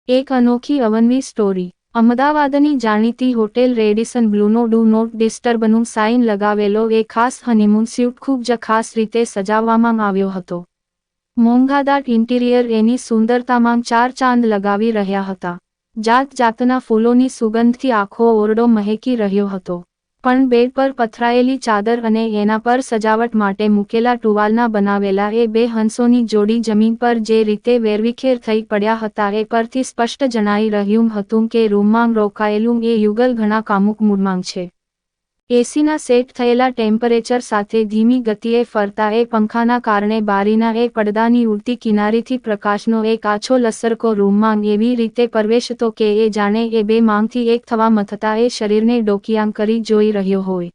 એક અનોખી અવનવી સ્ટોરી। અમદાવાદની જાણીતી હોટેલ રેડિસન બ્લુનો ડુ નોટ ડિસ્ટર્બનું સાઇન લગાવેલો એ ખાસ હનીમૂન સ્યુટ ખૂબ જ ખાસ રીતે સજાવવામાં આવ્યો હતો। મોંઘાદાટ ઇન્ટિરિયર એની સુંદરતામાં ચાર ચાંદ લગાવી રહ્યા હતા। જાત જાતના ફૂલોની સુગંધથી આખો ઓરડો મહેકી રહ્યો હતો। પણ બેડ પર પથરાયેલી ચાદર અને એના પર સજાવટ માટે મૂકેલા ટુવાલના બનાવેલા એ બે હંસોની જોડી જમીન પર જે રીતે વેરવિખેર થઈ પડ્યા હતા એ પરથી સ્પષ્ટ જણાઈ રહ્યું હતું કે રૂમમાં રોકાયેલું એ યુગલ ઘણા કામુક મૂડમાં છે। એસીના સેટ થયેલા ટેમ્પરેચર સાથે ધીમી ગતિએ ફરતા એ પંખાના કારણે બારીના એ પડદાની ઉડતી કિનારીથી પ્રકાશનો એક આછો લસરકો રૂમમાં એવી રીતે પ્રવેશતો કે એ જાણે એ બે માંગથી એક થવા મથતા એ શરીરને ડોકિયામ કરી જોઈ રહ્યો હોય।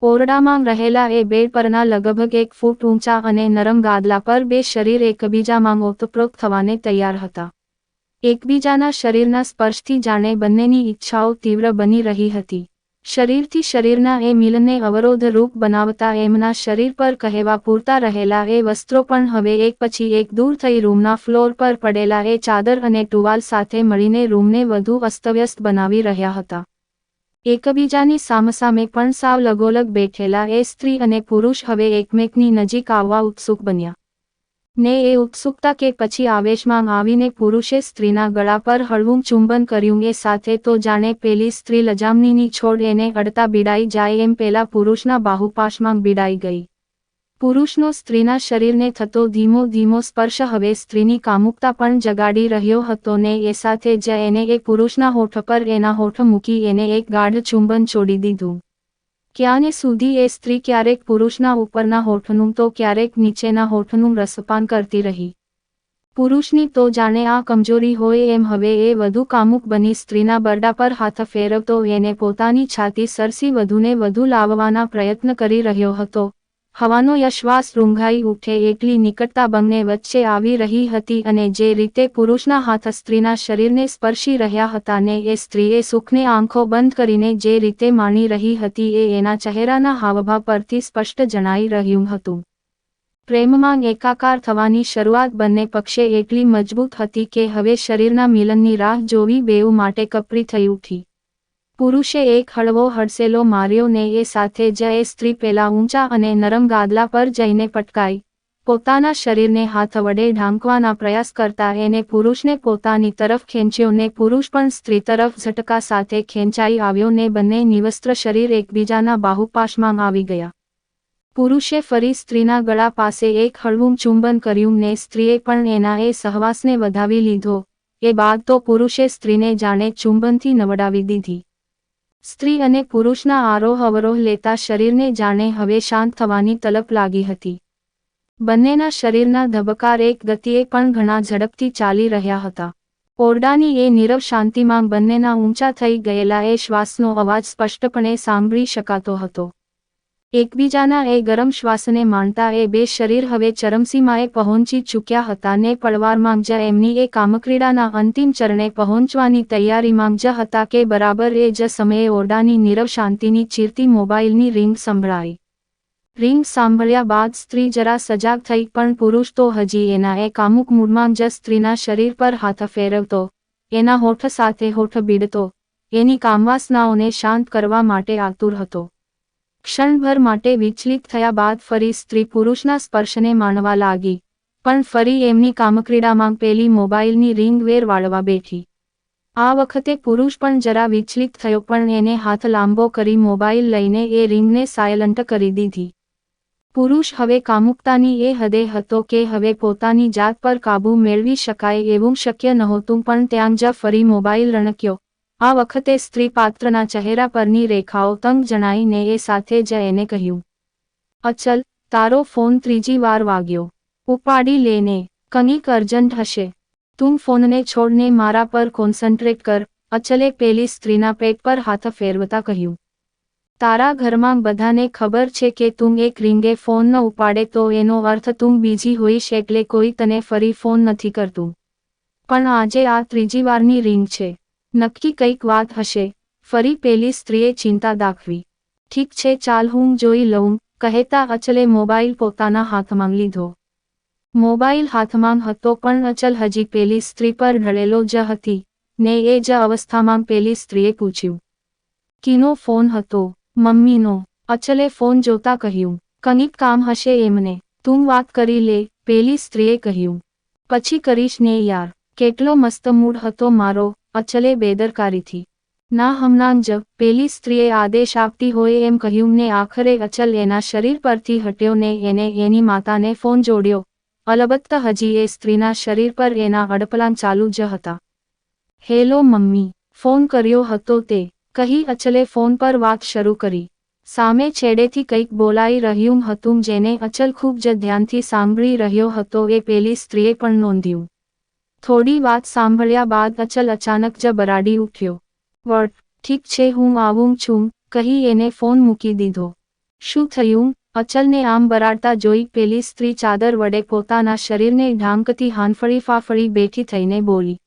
ઓરડામાં રહેલા એ બેડ પરના લગભગ 1 ફૂટ ઊંચા અને નરમ ગાદલા પર બે શરીર એકબીજામાં ઓતપ્રોત થવાને તૈયાર હતા। એકબીજાના શરીરના સ્પર્શથી જાણે બંનેની ઈચ્છાઓ તીવ્ર બની રહી હતી। શરીરથી શરીરના એ મિલનને અવરોધરૂપ બનાવતા એમના શરીર પર કહેવા પૂરતા રહેલા એ વસ્ત્રો પણ હવે એક પછી એક દૂર થઈ રૂમના ફ્લોર પર પડેલા એ ચાદર અને ટુવાલ સાથે મળીને રૂમને વધુ અસ્તવ્યસ્ત બનાવી રહ્યા હતા। એકબીજાની સામસામે પણ સાવ લગોલગ બેઠેલા એ સ્ત્રી અને પુરુષ હવે એકમેકની નજીક આવવા ઉત્સુક બન્યા। ને એ ઉત્સુકતા કે પછી આવેશમાં આવીને પુરુષે સ્ત્રીના ગળા પર હળવું ચુંબન કર્યું એ સાથે તો જાણે પેલી સ્ત્રી લજામણીની છોડ એને અડતા બીડાઈ જાય એમ પેલા પુરુષના બાહુપાશમાં બીડાઈ ગઈ। પુરુષનો સ્ત્રીના શરીરને થતો ધીમો ધીમો સ્પર્શ હવે સ્ત્રીની કામુકતા પણ જગાડી રહ્યો હતો ને એ સાથે જ એને એ પુરુષના હોઠ પર એના હોઠ મૂકી એને એક ગાઢ ચુંબન છોડી દીધું। ક્યાંને સુધી એ સ્ત્રી ક્યારેક પુરુષના ઉપરના હોઠનું તો ક્યારેક નીચેના હોઠનું રસપાન કરતી રહી। પુરુષની તો જાણે આ કમજોરી હોય એમ હવે એ વધુ કામુક બની સ્ત્રીના બરડા પર હાથ ફેરવતો એને પોતાની છાતી સરસી વધુને વધુ લાવવાના પ્રયત્ન કરી રહ્યો હતો। હવાનો શ્વાસ રૂંઘાઈ ઉઠે એટલી નિકટતા બંને વચ્ચે આવી રહી હતી અને જે રીતે પુરુષના હાથ સ્ત્રીના શરીરને સ્પર્શી રહ્યા હતા ને એ સ્ત્રીએ સુખને આંખો બંધ કરીને જે રીતે માણી રહી હતી એ એના ચહેરાના હાવભાવ પરથી સ્પષ્ટ જણાઈ રહ્યું હતું। પ્રેમમાં એકાકાર થવાની શરૂઆત બંને પક્ષે એટલી મજબૂત હતી કે હવે શરીરના મિલનની રાહ જોવી બેઉ માટે કપરી થઈ ઉઠી। પુરુષે એક હળવો હડસેલો માર્યો ને એ સાથે જ એ સ્ત્રી પેલા ઊંચા અને નરમ ગાદલા પર જઈને પટકાઈ પોતાના શરીરને હાથ વડે ઢાંકવાના પ્રયાસ કરતા એને પુરુષને પોતાની તરફ ખેંચ્યો ને પુરુષ પણ સ્ત્રી તરફ ઝટકા સાથે ખેંચાઈ આવ્યો ને બંને નિવસ્ત્ર શરીર એકબીજાના બાહુપાશમાં આવી ગયા। પુરુષે ફરી સ્ત્રીના ગળા પાસે એક હળવું ચુંબન કર્યું ને સ્ત્રીએ પણ એના એ સહવાસને વધાવી લીધો। એ બાદ તો પુરુષે સ્ત્રીને જાણે ચુંબનથી નવડાવી દીધી। સ્ત્રી અને પુરુષના આરોહ અવરોહ લેતા શરીરને જાણે હવે શાંત થવાની તલપ લાગી હતી। બંનેના શરીરના ધબકાર એક ગતિએ પણ ઘણા ઝડપથી ચાલી રહ્યા હતા। ઓરડાની એ નીરવ શાંતિમાં બંનેના ઊંચા થઈ ગયેલા એ શ્વાસનો અવાજ સ્પષ્ટપણે સાંભળી શકાતો હતો। એકબીજાના એ ગરમ શ્વાસને માણતા એ બે શરીર હવે ચરમસીમાએ પહોંચી ચૂક્યા હતા ને પળવારમાં જ એમની એ કામક્રીડાના અંતિમ ચરણે પહોંચવાની તૈયારીમાં જ હતા કે બરાબર એ જ સમયે ઓરડાની નીરવ શાંતિની ચીરતી મોબાઈલની રિંગ સંભળાઈ। રિંગ સાંભળ્યા બાદ સ્ત્રી જરા સજાગ થઈ પણ પુરુષ તો હજી એના એ કામુક મૂડમાં જ સ્ત્રીના શરીર પર હાથ ફેરવતો એના હોઠ સાથે હોઠ ભીડતો એની કામવાસનાઓને શાંત કરવા માટે આતુર હતો। ક્ષણભર માટે વિચલિત થયા બાદ ફરી સ્ત્રી પુરુષના સ્પર્શને માણવા લાગી પણ ફરી એમની કામક્રીડામાં પેલી મોબાઈલની રિંગ વેર વાળવા બેઠી। આ વખતે પુરુષ પણ જરા વિચલિત થયો પણ એને હાથ લાંબો કરી મોબાઈલ લઈને એ રિંગને સાયલન્ટ કરી દીધી। પુરુષ હવે કામુકતાની એ હદે હતો કે હવે પોતાની જાત પર કાબૂ મેળવી શકાય એવું શક્ય નહોતું પણ ત્યાં જ ફરી મોબાઈલ રણક્યો। આ વખતે સ્ત્રી પાત્રના ચહેરા પરની રેખાઓ તંગ જણાઈને એ સાથે જ એને કહ્યું, અચલ, તારો ફોન ત્રીજી વાર વાગ્યો, ઉપાડી લેને, કંઈક અર્જન્ટ હશે, તું ફોનને છોડને મારા પર કોન્સન્ટ્રેટ કર। અચલે પેલી સ્ત્રીના પેટ પર હાથ ફેરવતા કહ્યું, તારા ઘરમાં બધાને ખબર છે કે તું એક રિંગે ફોન ન ઉપાડે તો એનો અર્થ તું બીજી હોઈશ એટલે કોઈ તને ફરી ફોન નથી કરતું, પણ આજે આ ત્રીજી વારની રિંગ છે, નક્કી કંઈક વાત હશે। ફરી પેલી સ્ત્રીએ ચિંતા દાખવી। ઠીક છે ચાલ હું જોઈ લઉં, કહેતા અચલે મોબાઈલ પોતાના હાથમાં લીધો। મોબાઈલ હાથમાં હતો પણ અચલ હજી પેલી સ્ત્રી પર ઢળેલો જ હતી ને એ જ અવસ્થામાં પેલી સ્ત્રીએ પૂછ્યું, કીનો ફોન હતો? મમ્મીનો. અચલે ફોન જોતા કહ્યું, કંઈક કામ હશે એમને, તું વાત કરી લે, પેલી સ્ત્રીએ કહ્યું. પછી કરીશ ને યાર. કેટલો મસ્ત મૂડ હતો મારો, અચલે બેદરકારીથી. ના હમણાં જ, પેલી સ્ત્રીએ આદેશ આપતી હોય એમ કહ્યું ને આખરે અચલ એના શરીર પરથી હટ્યો ને એને એની માતાને ફોન જોડ્યો. અલબત્ત હજી એ સ્ત્રીના શરીર પર એના અડપલાં ચાલુ જ હતા. હેલો મમ્મી, ફોન કર્યો હતો તે, કહી અચલે ફોન પર વાત શરૂ કરી. સામે છેડેથી કંઈક બોલાઈ રહ્યું હતું જેને અચલ ખૂબ જ ધ્યાનથી સાંભળી રહ્યો હતો એ પેલી સ્ત્રીએ પણ નોંધ્યું. થોડી વાત સાંભળ્યા બાદ અચલ અચાનક જ બરાડી ઉઠ્યો. વટ, ઠીક છે હું આવું છું, કહી એને ફોન મૂકી દીધો. શું થયું? અચલને આમ બરાડતા જોઈ પેલી સ્ત્રી ચાદર વડે પોતાના શરીરને ઢાંકતી હાંફળી ફાફળી બેઠી થઈને બોલી.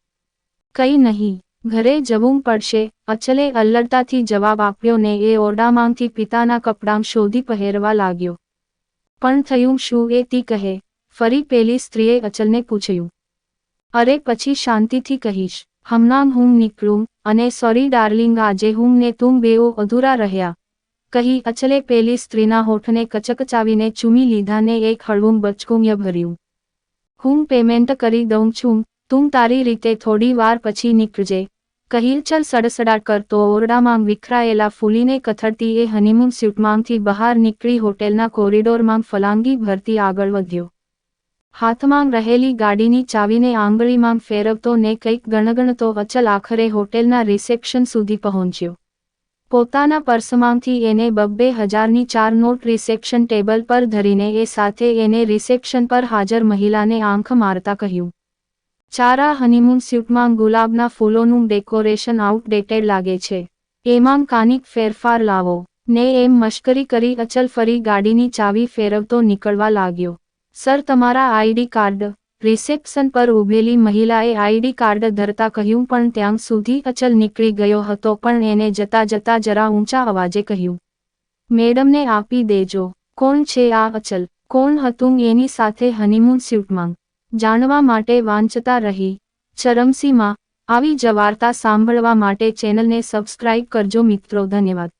કંઈ નહીં, ઘરે જવું પડશે, અચલે અલ્લડતાથી જવાબ આપ્યો ને એ ઓરડામાંથી પિતાના કપડાં શોધી પહેરવા લાગ્યો. પણ થયું શું એ તી કહે, ફરી પેલી સ્ત્રીએ અચલને પૂછ્યું. અરે પછી શાંતિથી કહીશ, હમણાં હું નીકળું, અને સોરી ડાર્લિંગ આજે હું ને તું બેઓ અધૂરા રહ્યા, કહી અચલે પેલી સ્ત્રીના હોઠને કચકચાવીને ચૂમી લીધા ને એક હળવું બચકું ભર્યું. હું પેમેન્ટ કરી દઉં છું, તું તારી રીતે થોડી વાર પછી નીકળજે, કહી ચલ સડસડાટ કરતો ઓરડામાં વિખરાયેલા ફૂલીને કથળતી એ હનીમૂન સ્યુટમાંથી બહાર નીકળી હોટેલના કોરિડોરમાં ફલાંગી ભરતી આગળ વધ્યો. હાથમાં રહેલી ગાડીની ચાવીને આંગળીમાં ફેરવતો ને કંઈક ગણગણતો અચલ આખરે હોટેલના રિસેપ્શન સુધી પહોંચ્યો. પોતાના પર્સમાંથી એને 2,000ની 4 નોટ રિસેપ્શન ટેબલ પર ધરીને એ સાથે એને રિસેપ્શન પર હાજર મહિલાને આંખ મારતા કહ્યું. ચારા હનીમૂન સ્યુટમાં ગુલાબના ફૂલોનું ડેકોરેશન આઉટડેટેડ લાગે છે, એમાં કાનિક ફેરફાર લાવો, ને એમ મશ્કરી કરી અચલ ફરી ગાડીની ચાવી ફેરવતો નીકળવા લાગ્યો. સર તમારા આઈડી કાર્ડ, રિસેપ્શન પર ઊભેલી મહિલાએ આઈડી કાર્ડ ધરતા કહ્યું પણ ત્યાં સુધી અચલ નીકળી ગયો હતો પણ એને જતા જતા જરા ઊંચા અવાજે કહ્યું. મેડમને આપી દેજો. કોણ છે આ અચલ? કોણ હતું એની સાથે હનીમૂન સ્યુટમાં? જાણવા માટે વાંચતા રહી. ચરમસીમાં આવી જ વાર્તા સાંભળવા માટે ચેનલને સબસ્ક્રાઇબ કરજો મિત્રો. ધન્યવાદ.